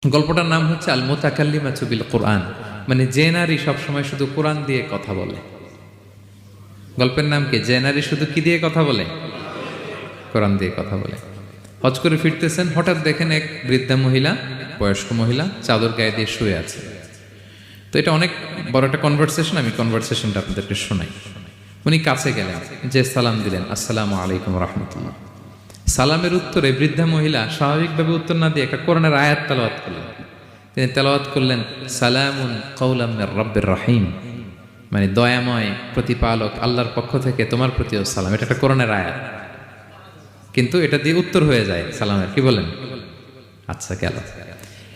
গল্পটার নাম হচ্ছে আল মুতাকাল্লিমাতু বিল কোরআন, মানে যে নারী সবসময় শুধু কোরআন দিয়ে কথা বলে। গল্পের নাম কি? যে নারী শুধু কি দিয়ে কথা বলে? কোরআন দিয়ে কথা বলে। হজ করে ফিরতেছেন, হঠাৎ দেখেন এক বৃদ্ধা মহিলা, বয়স্ক মহিলা চাদর গায়ে দিয়ে শুয়ে আছে। তো এটা অনেক বড় একটা কনভারসেশন, আমি কনভারসেশনটা আপনাদেরকে শোনাই। উনি কাছে গেলেন, যে সালাম দিলেন, আসসালামু আলাইকুম রাহমাতুল্লাহ। সালামের উত্তরে বৃদ্ধা মহিলা স্বাভাবিকভাবে উত্তর না দিয়ে একটা কোরআনের আয়াত তেলাওয়াত করলেন। তিনি তেলাওয়াত করলেন, সালামুন কাওলাম মির রাব্বির রহিম, মানে দয়াময় প্রতিপালক আল্লাহর পক্ষ থেকে তোমার প্রতিও সালাম। এটা একটা কোরআনের আয়াত, কিন্তু এটা দিয়ে উত্তর হয়ে যায় সালামের। কি বলেন? আচ্ছা, গেল।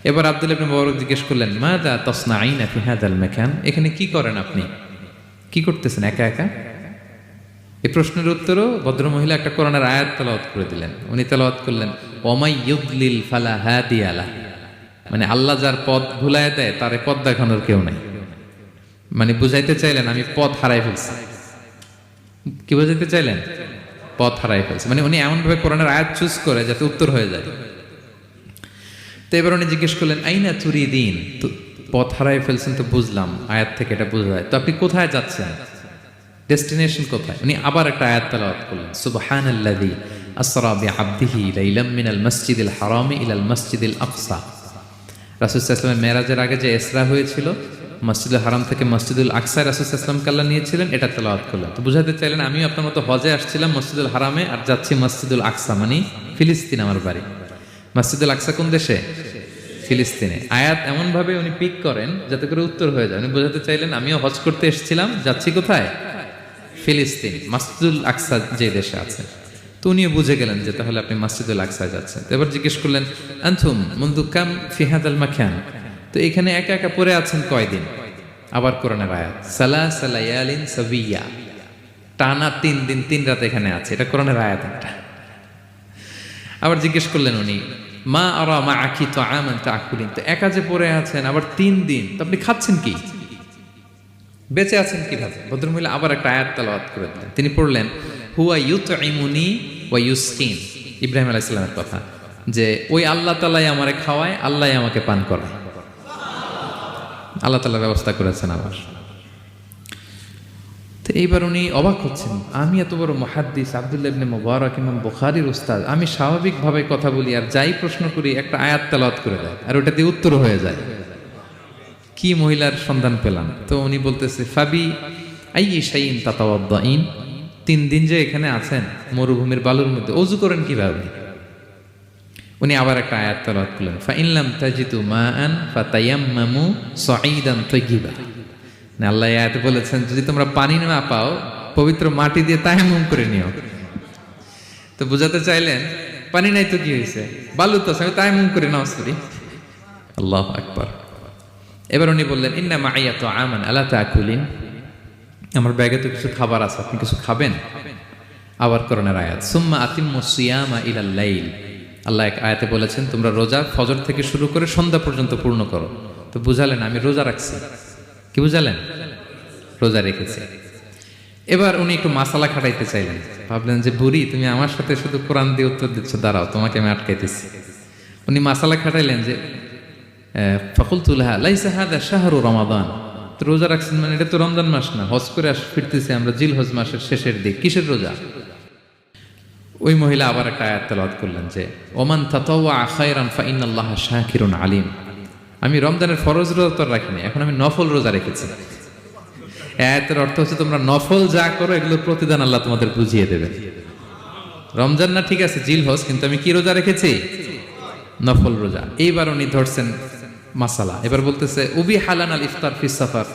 এবার আব্দুল্লাহ ইবনে মুবারক জিজ্ঞেস করলেন, মাযা তাসনাঈনা ফি হাযাল মাকান, এখানে কি করেন আপনি? কি করতেছেন একা একা? এই প্রশ্নের উত্তরও ভদ্রমহিলা একটা কোরআনের আয়াত তেলাওয়াত করে দিলেন। উনি তেলাওয়াত করলেন, ওয়ামাই ইউদলিল ফালা হাদিয়া লাহ, মানে আল্লাহ যার পথ ভুলায় দেয় তারে পথ দেখানোর কেউ নাই। মানে বুঝাইতে চাইলেন আমি পথ হারাই ফেলছি। কি বুঝাইতে চাইলেন? পথ হারাই ফেলছে। মানে উনি এমনভাবে কোরআনের আয়াত চুজ করে যাতে উত্তর হয়ে যায়। তো এবার উনি জিজ্ঞেস করলেন, আইনা তুরিদিন, তো পথ হারাই ফেলছেন তো বুঝলাম, আয়াত থেকে এটা বোঝা যায়, তো আপনি কোথায় যাচ্ছেন? ডেস্টিনেশন কোথায়? উনি আবার একটা আয়াত তেলাওয়াত করলেন, সুবহানাল্লাযী আসরা বিআবদিহি লাইলাম মিনাল মাসজিদিল হারামি ইলাল মাসজিদিল আকসা। রাসূল সাল্লাল্লাহু আলাইহি ওয়াসাল্লাম মেরাজের আগে যে ইসরা হয়েছিল, মসজিদুল হারাম থেকে মসজিদুল আকসায় রাসূল সাল্লাল্লাহু আলাইহি ওয়াসাল্লামকে আল্লাহ নিয়েছিলেন, এটা তেলাওয়াত করলেন। তো বুঝাতে চাইলেন আমিও আপনার মতো হজে আসছিলাম মসজিদুল হারামে, আর যাচ্ছি মসজিদুল আকসা, মানে ফিলিস্তিন আমার বাড়ি। মসজিদুল আকসা কোন দেশে? ফিলিস্তিনে। আয়াত এমনভাবে উনি পিক করেন যাতে করে উত্তর হয়ে যায়। উনি বোঝাতে চাইলেন আমিও হজ করতে এসেছিলাম, যাচ্ছি কোথায়? ফিলিস্তিন, মসজিদুল আকসা যে দেশে আছে। তো উনিও বুঝে গেলেন যে তাহলে আপনি মসজিদুল আকসায় যাচ্ছেন। তো এবার জিজ্ঞেস করলেন, আনতুম মুনযু কাম ফি হাযাল মাকান, তো এখানে একা একা পড়ে আছেন কয়দিন? আবার কোরআনের আয়াত, সালাসা লায়ালিন সাবিয়া, টানা 3 দিন 3 রাত এখানে আছে। এটা কোরআনের আয়াত একটা। আবার জিজ্ঞেস করলেন উনি, মা আরা মাআকি তাআমান তাআকুলিন, তো একা যে পড়ে আছেন আবার 3 দিন, তো আপনি খাচ্ছেন কি? বেঁচে আছেন কিভাবে? ভদ্রমহিলা আবার একটা আয়াত তেলাওয়াত করে দিলেন। তিনি পড়লেন, হুয়া ইউতঈমুনি ওয়া ইউসকিন, ইব্রাহিম আলাইহিস সালামের কথা, যে ওই আল্লাহ তাআলাই আমারে খাওয়ায়, আল্লাহই আমাকে পান করায়। আল্লাহ তাআলা ব্যবস্থা করেছেন আবার। তো এইবার উনি অবাক হচ্ছেন, আমি এত বড় মুহাদ্দিস আব্দুল্লাহ ইবনে মুবারক ইমাম বুখারীর উস্তাদ, আমি স্বাভাবিকভাবে কথা বলি আর যাই প্রশ্ন করি একটা আয়াত তেলাওয়াত করে দেয় আর ওটা দিয়ে উত্তর হয়ে যায়। কি মহিলার সন্ধান পেলাম? তো উনি বলতেছে, ফাবি আইয়ি শাইইন তাতাওয়াদ্দাইন, 3 দিন যে এখানে আছেন মরুভূমির বালুর মধ্যে, ওযু করেন কিভাবে? উনি আবার একটা আয়াত তেলাওয়াত করলেন, ফা ইন লাম তাজিদু মাআন ফাতায়াম্মামু সাঈদান তাইয়্যিবা, না আল্লাহ এই আয়াতে বলেছেন যদি তোমরা পানি না পাও পবিত্র মাটি দিয়ে তায়াম্মুম করে নিও। তো বুঝাতে চাইলেন পানি নাই তো কি হয়েছে, বালু তো আছে, তায়াম্মুম করে নাও সরি। আল্লাহু আকবার। এবার উনি বললেন, ইন্না মাইয়া তাআমান আলা তাকুলিন, আমার ব্যাগে তো কিছু খাবার আছে, আপনি কিছু খাবেন? আবার কোরআনের আয়াত, সুম্মা আতিম্মুস সিয়ামা ইলাল লাইল, আল্লাহ এক আয়াতে বলেছেন তোমরা রোজা ফজর থেকে শুরু করে সন্ধ্যা পর্যন্ত পূর্ণ করো। তো বুঝালেন আমি রোজা রাখছি। কি বুঝালেন? রোজা রেখেছি। এবার উনি একটু মাসালা খাটাইতে চাইলেন, ভাবলেন যে বুড়ি তুমি আমার সাথে শুধু কোরআন দিয়ে উত্তর দিচ্ছ, দাঁড়াও তোমাকে আমি আটকাইতেছি। উনি মাসালা খাটাইলেন যে ফাকুলতু লাহা লাইসা হাযা শাহরু রমাদান, তো রোজা রাখছেন মানে এটা তো রমজান মাস না, হজ করে ফিরতেছি আমরা জিলহজ মাসের শেষের দিক, কিসের রোজা? ওই মহিলা আবার একটা আয়াত তেলাওয়াত করলেন যে ওমান তাতাওয়া খায়রান ফা ইন্নাল্লাহা শাকিরুন আলিম, আমি রমজানের ফরজ রোজা তো রাখিনি, এখন আমি নফল রোজা রেখেছি। আয়াতের অর্থ হচ্ছে তোমরা নফল যা করো এগুলোর প্রতিদান আল্লাহ তোমাদের বুঝিয়ে দেবে। রমজান না ঠিক আছে জিলহজ, কিন্তু আমি কি রোজা রেখেছি? নফল রোজা। এইবার উনি ধরছেন মাসালা, এবার বলতেছে উবি হালান আল ইফতার ফিস সাফার,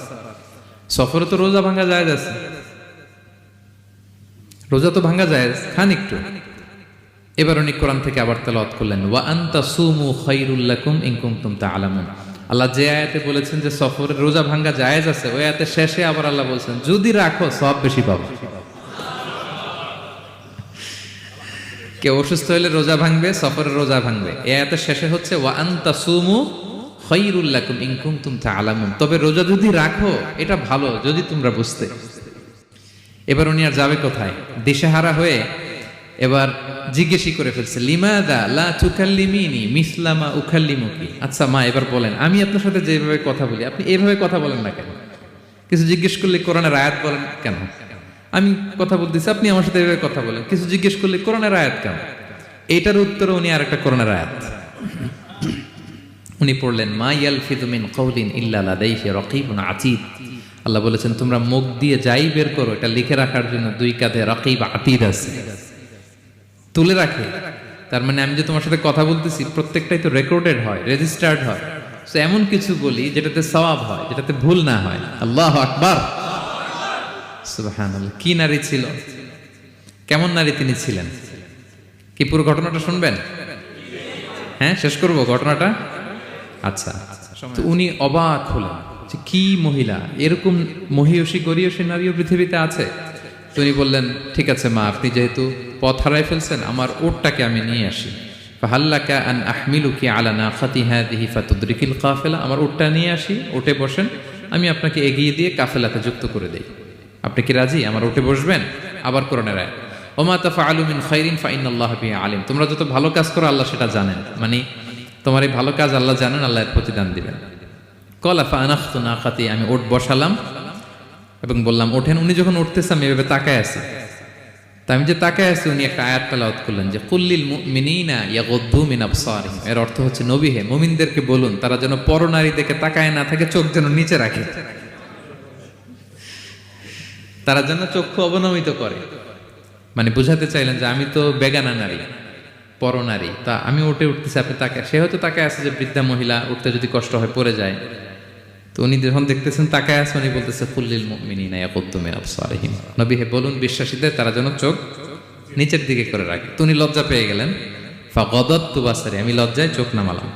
সফরে তো রোজা ভাঙা যায় আছে, রোজা তো ভাঙা যায়, খান একটু। এবার উনি কোরআন থেকে আবার তেলাওয়াত করলেন, ওয়া আনতা সুমু খায়রুল লাকুম ইন কুনতুম তা'লামুন, আল্লাহ যে আয়াতে বলেছেন যে সফরে রোজা ভাঙা জায়েজ আছে, ওই আয়াতের শেষে আবার আল্লাহ বলছেন যদি রাখো সওয়াব বেশি পাবে। কেউ অসুস্থ হলে রোজা ভাঙবে, সফরের রোজা ভাঙবে। এই আয়াতের শেষে হচ্ছে ওয়া আনতা সুমু খায়রুল লাকুম ইন কুনতুম তা'লামুন, তবে রোজা যদি রাখো এটা ভালো যদি তোমরা বুঝতে। এবার উনি আর যাবে কোথায়? দিশেহারা হয়ে এবার জিজ্ঞেসই করে ফেলছে, লিমাদা লা তুকাল্লিমিনি মিসলামা উকাল্লিমুকি। আচ্ছা মা, এবার বলেন, আমি আপনার সাথে যেভাবে কথা বলি আপনি এভাবে কথা বলেন না কেন? কিছু জিজ্ঞেস করলে কোরআনের আয়াত বলেন কেন? আমি কথা বলতেছি, আপনি আমার সাথে এভাবে কথা বলেন। কিছু জিজ্ঞেস করলে কোরআনের আয়াত কেন? এইটার উত্তরে উনি আরেকটা কোরআনের আয়াত উনি পড়লেন, মা ইয়ালফিযু মিন কাউলিন ইল্লা লাদাইহি রাকীবুন আতীদ। আল্লাহ বলেছেন, তোমরা মুখ দিয়ে যাই বের করো, এটা লিখে রাখার জন্য দুই কাঁধে রাকীব আতীদ আছে, তুলে রাখে। তার মানে আমি যে তোমার সাথে কথা বলতেছি প্রত্যেকটাই তো রেকর্ডেড হয়, রেজিস্টার্ড হয়। তো এমন কিছু বলি যেটাতে সওয়াব হয়, যেটাতে ভুল না হয়। আল্লাহু আকবার, সুবহানাল্লাহ। কি নারী ছিল, কেমন নারী তিনি ছিলেন? কি পুরো ঘটনাটা শুনবেন? হ্যাঁ, শেষ করব ঘটনাটা। আচ্ছা, তো উনি অবাক হলেন যে কি মহিলা, এরকম মহিয়সী গরিয়সী নারীও পৃথিবীতে আছে। তো উনি বললেন, ঠিক আছে মা, আপনি যেহেতু পথ হারাই ফেলছেন, আমার ওটটাকে আমি নিয়ে আসি। ফাহাল্লাকা আন আহমিলুকি আলা নাখাতি হাদিহি ফাতুদরিকিল কাফেলা। আমার ওটটা নিয়ে আসি, ওটে বসেন, আমি আপনাকে এগিয়ে দিয়ে কাফেলাতে যুক্ত করে দেই। আপনি কি রাজি আমার ওটে বসবেন? আবার কোরআনের আয়াত, ওমা তাফআলু মিন খাইরিন ফাইনাল্লাহা বিহি আলিম। তোমরা যত ভালো কাজ করো আল্লাহ সেটা জানেন, মানে তোমার এই ভালো কাজ আল্লাহ জানেন, আল্লাহ এর প্রতিদান দিবেন। ক্বালা ফাআনাখতু নাকাতি, আমি ওট বসালাম এবং বললাম ওঠেন। উনি যখন উঠতেছে আমি এভাবে তাকায় আছি। তা আমি যে তাকায় আছি, উনি একটা আয়াত তেলাওয়াত করলেন যে কুল্লিল মুমিনিনা ইয়াগুদ্দু মিন আবসারিহিম। এর অর্থ হচ্ছে, নবী হে, মুমিনদেরকে বলুন তারা যেন পরনারী দেখে তাকায় না থাকে, চোখ যেন নিচে রাখে, তারা যেন চক্ষু অবনমিত করে। মানে বুঝাতে চাইলেন যে আমি তো বেগানা নারী, পরনারী, তা আমি উঠে উঠতেছি, আপনি তাকায়। সে হয়তো তাকায় আছে যে বৃদ্ধা মহিলা উঠতে যদি কষ্ট হয় পড়ে যায়। তো উনি যখন দেখতেছেন তাকায় আছে, উনি বলতেছে কুল্লিল মুমিনিনা ইয়াগুদ্দু মিন আবসারিহিম। নবী হে, বলুন বিশ্বাসীদের তারা যেন চোখ নিচের দিকে করে রাখে। তো উনি লজ্জা পেয়ে গেলেন। ফাগাদাততু বাসারি, আমি লজ্জায় চোখ নামালাম।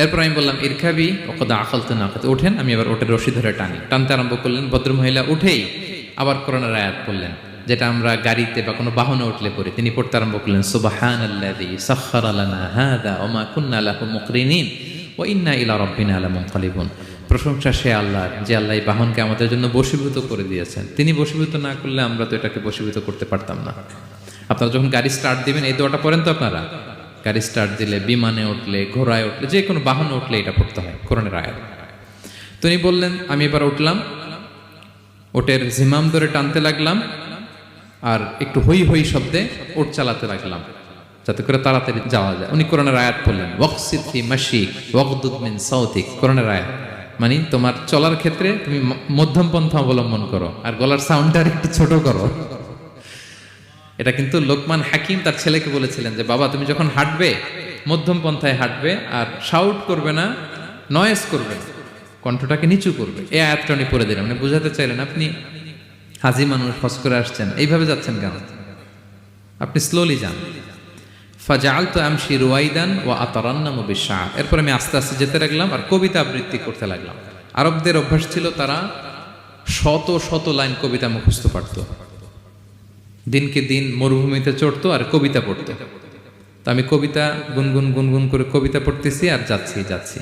এরপর আমি বললাম ইরকাবি ওয়াকাদ আখালতু নাকাত, ওঠেন। আমি এবার ওটের রশি ধরে টানতে আরম্ভ করলেন। ভদ্রমহিলা উঠেই আবার কোরআনের আয়াত পড়লেন, যেটা আমরা গাড়িতে বা কোনো বাহনে উঠলে পড়ি। তিনি পড়তে আরম্ভ করলেন, সুবহানাল্লাযী সাখখারা লানা হাযা ওয়া মা কুন্না লাহু মুকরিনিন ওয়া ইন্না ইলা রাব্বিনা লামুনকালিবুন। প্রশংসা সে আল্লাহর, যে আল্লাহ এই বাহনকে আমাদের জন্য বশীভূত করে দিয়েছেন। তিনি বশীভূত না করলে আমরা তো এটাকে বশীভূত করতে পারতাম না। আপনারা যখন গাড়ি স্টার্ট দিবেন এই দোয়াটা পড়েন তো আপনারা? গাড়ি স্টার্ট দিলে, বিমানে উঠলে, ঘোড়ায় উঠলে, যে কোনো বাহনে উঠলে এটা পড়তে হয়, কোরআনের আয়াত। তো উনি বললেন, আমি এবার উঠলাম, ওটের জিমাম ধরে টানতে লাগলাম, আর একটু হই হই শব্দে ওট চালাতে লাগলাম, যাতে করে তাড়াতাড়ি যাওয়া যায়। উনি কোরআনের আয়াত পড়লেন, ওয়াকসিদ ফি মাশিক ওয়াগদুদ মিন সাউতিক। কোরআনের আয়াত মানে তোমার চলার ক্ষেত্রে তুমি মধ্যম পন্থা অবলম্বন করো, আর গলার সাউন্ডটা একটু ছোট করো। এটা কিন্তু লোকমান হাকিম তার ছেলেকে বলেছিলেন যে বাবা, তুমি যখন হাঁটবে মধ্যম পন্থায় হাঁটবে, আর শাউট করবে না, নয়েজ করবে না, কণ্ঠটাকে নিচু করবে। এই আয়াতটা উনি পড়ে দিলেন। মানে বুঝাতে চাইলেন, আপনি হাজি মানুষ, হজ করে আসছেন, এইভাবে যাচ্ছেন কেন? আপনি স্লোলি যান। ফাজাআলতু আমশি রুয়াইদান ওয়া আতারান্নামু বিশ-শা'র। এরপর আমি আস্তে আস্তে যেতে লাগলাম আর কবিতা আবৃত্তি করতে লাগলাম। আরবদের অভ্যাস ছিল, তারা শত শত লাইন কবিতা মুখস্থ পারত। দিনকে দিন মরুভূমিতে চড়তো আর কবিতা পড়তো। তো আমি কবিতা গুনগুন করে কবিতা পড়তেছি আর যাচ্ছি।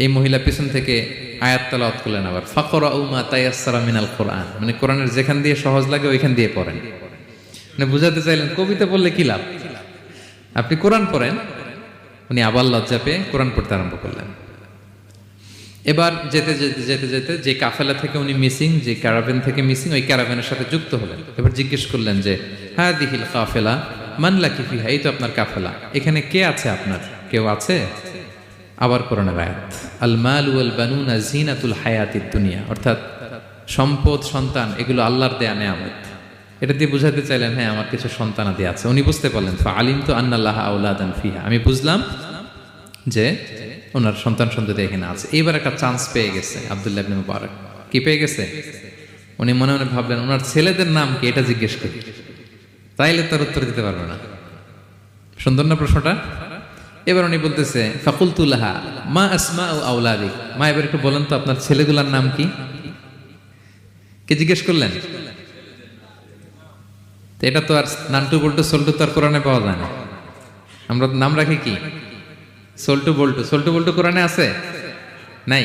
এই মহিলা পিছন থেকে আয়াত তেলাওয়াত করলেন আবার, ফাকরাউ মা তায়াসসারা মিনাল কোরআন। মানে কোরআনের যেখান দিয়ে সহজ লাগে ওইখান দিয়ে পড়েন। মানে বুঝাতে চাইলেন কবিতা পড়লে কি লাভ, আপনি কোরআন পড়েন। উনি আবার লজ্জা পেয়ে কোরআন পড়তে আরম্ভ করলেন। এবার যেতে যে কাফেলা থেকে উনি মিসিং, যে ক্যারাভেন থেকে মিসিং, ওই ক্যারাভেনের সাথে যুক্ত হলেন। এবার জিজ্ঞেস করলেন যে হাদিহিল কাফেলা মান লাকি ফিহা, এই তো আপনার কাফেলা, এখানে কে আছে আপনার, কেউ আছে? আবার কোরআনের আয়াত, আল মাল ওয়াল বানুনা জিনাতুল হায়াতিদ দুনিয়া, অর্থাৎ সম্পদ, সন্তান, এগুলো আল্লাহর দেয়া নেয়ামত। এটা দিয়ে বুঝাতে চাইলেন, হ্যাঁ আমার কিছু সন্তানাদি আছে। উনি বুঝতে পারলেন, ফাআলিমতু আন্নাল্লাহা আওলাদান ফিহা, আমি বুঝলাম যে ওনার সন্তান সন্ততি এখানে আছে। এইবার একটা চান্স পেয়ে গেছে আব্দুল্লাহ ইবনে মুবারক। কি পেয়ে গেছে? উনি মনে মনে ভাবলেন, ওনার ছেলেদের নাম কি, এটা জিজ্ঞেস করি, তাইলে তার উত্তর দিতে পারবে না। সুন্দর না প্রশ্নটা? এবার উনি বলতেছে, ফাকুলতু লাহা মা আসমাউ আওলাদিক, মা এবার একটু বলেন তো আপনার ছেলেগুলার নাম কি? কে জিজ্ঞেস করলেন? এটা তো আর নান্টু বল্টু সল্টু তো আর কোরআনে পাওয়া যায় না। আমরা নাম রাখি কি? সল্টু বল্টু কোরআনে আছে? নাই।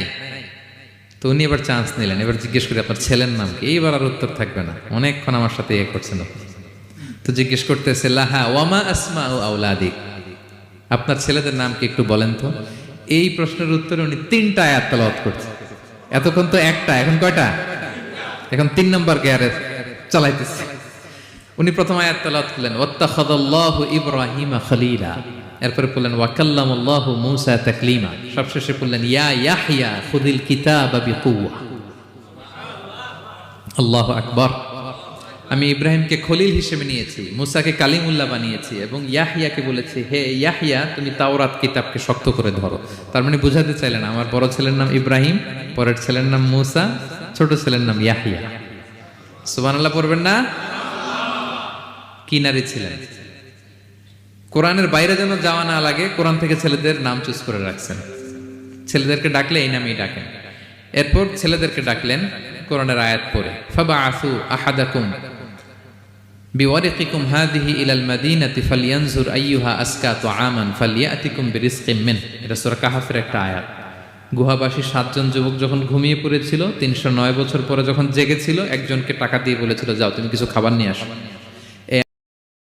তো উনি এবার চান্স নিলেন, এবার জিজ্ঞেস করি আপনার ছেলের নাম কি? এইবার আর উত্তর থাকবে না, অনেকক্ষণ আমার সাথে করছেন। তো তো জিজ্ঞেস করতেছে লাহা ওয়ামা আসমা ও আউলাদিক, আপনার ছেলেদের নাম কি একটু বলেন তো। এই প্রশ্নের উত্তরে উনি 3টা আয়াত তেলাওয়াত করছে। এতক্ষণ তো একটা, এখন কয়টা? এখন 3 নম্বর গিয়ারে চালাইতেছে। উনি প্রথম আয়াত তেলাওয়াত করলেন ওয়াত্তাখাযাল্লাহু ইব্রাহিমা খলিলা, এরপরে বললেন ওয়াকাল্লামাল্লাহু মূসা তাকলিমা, সবশেষে বললেন ইয়া ইয়াহইয়া খুযিল কিতাবা বিকুওয়া। আল্লাহু আকবার। আমি ইব্রাহিমকে খলিল হিসেবে নিয়েছি, মুসাকে কালিমুল্লাহ বানিয়েছি, এবং ইয়াহইয়াকে বলেছি হে ইয়াহইয়া তুমি তাওরাত কিতাবকে শক্ত করে ধরো। তার মানে বুঝাতে চাইলেন আমার বড় ছেলের নাম ইব্রাহিম, পরের ছেলের নাম মুসা, ছোট ছেলের নাম ইয়াহইয়া। সুবহানাল্লাহ পড়বেন না? কি নারী ছিলেন, কোরআনের বাইরে যেন যাওয়া না লাগে, কোরআন থেকে ছেলেদের নাম চুজ করে রাখছেন। ছেলেদেরকে ডাকলে এই নামেই ডাকেন। এরপর ছেলেদেরকে ডাকলেন কোরআনের আয়াত পড়ে ফাবআসু আহাদাকুম বিওয়ারিকিকুম হাযিহি ইলাল মাদিনাতি ফালইয়ানজুর আইয়ুহা আসকা তুআমান ফালইয়াতিকুম বিরিজকিম মিন। এটা সূরা কাহফের একটা আয়াত। গুহাবাসী 7 জন যুবক যখন ঘুমিয়ে পড়েছিল, 309 বছর পরে যখন জেগেছিল, একজনকে টাকা দিয়ে বলেছিল যাও তুমি কিছু খাবার নিয়ে আসো।